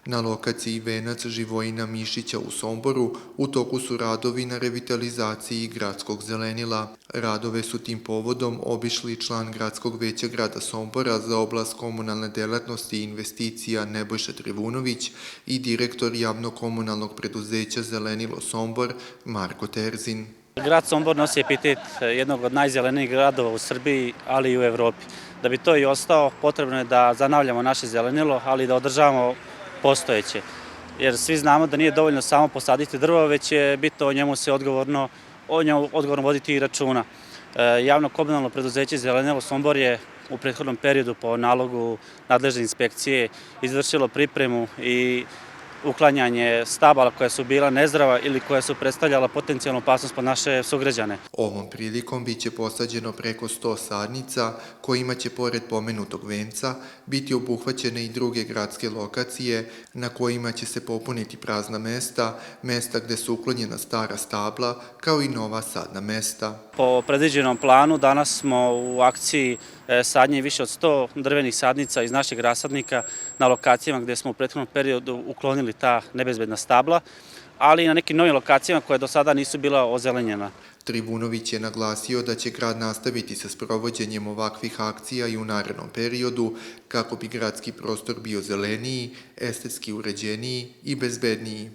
Na lokaciji Venac Živojina Mišića u Somboru u toku su radovi na revitalizaciji gradskog zelenila. Radove su tim povodom obišli član Gradskog veća grada Sombora za oblast komunalne delatnosti i investicija Nebojša Trivunović i direktor javno-komunalnog preduzeća Zelenilo Sombor Marko Terzin. Grad Sombor nosi epitet jednog od najzelenijih gradova u Srbiji, ali i u Evropi. Da bi to i ostao, potrebno je da zanavljamo naše zelenilo, ali i da održavamo postojeće. Jer svi znamo da nije dovoljno samo posaditi drvo, već je bitno o njemu se odgovorno voditi i računa. Javno-komunalno preduzeće Zelenilo Sombor je u prethodnom periodu po nalogu nadležne inspekcije izvršilo pripremu i uklanjanje stabala koja su bila nezdrava ili koja su predstavljala potencijalnu opasnost po naše sugrađane. Ovom prilikom biće posađeno preko 100 sadnica kojima će pored pomenutog venca biti obuhvaćene i druge gradske lokacije na kojima će se popuniti prazna mesta, mesta gde su uklonjena stara stabla kao i nova sadna mesta. Po predviđenom planu danas smo u akciji sadnje više od 100 drvenih sadnica iz našeg rasadnika na lokacijama gde smo u prethodnom periodu uklonili ta nebezbedna stabla, ali i na nekim novim lokacijama koje do sada nisu bila ozelenjena. Trivunović je naglasio da će grad nastaviti sa sprovođenjem ovakvih akcija i u narednom periodu kako bi gradski prostor bio zeleniji, estetski uređeniji i bezbedniji.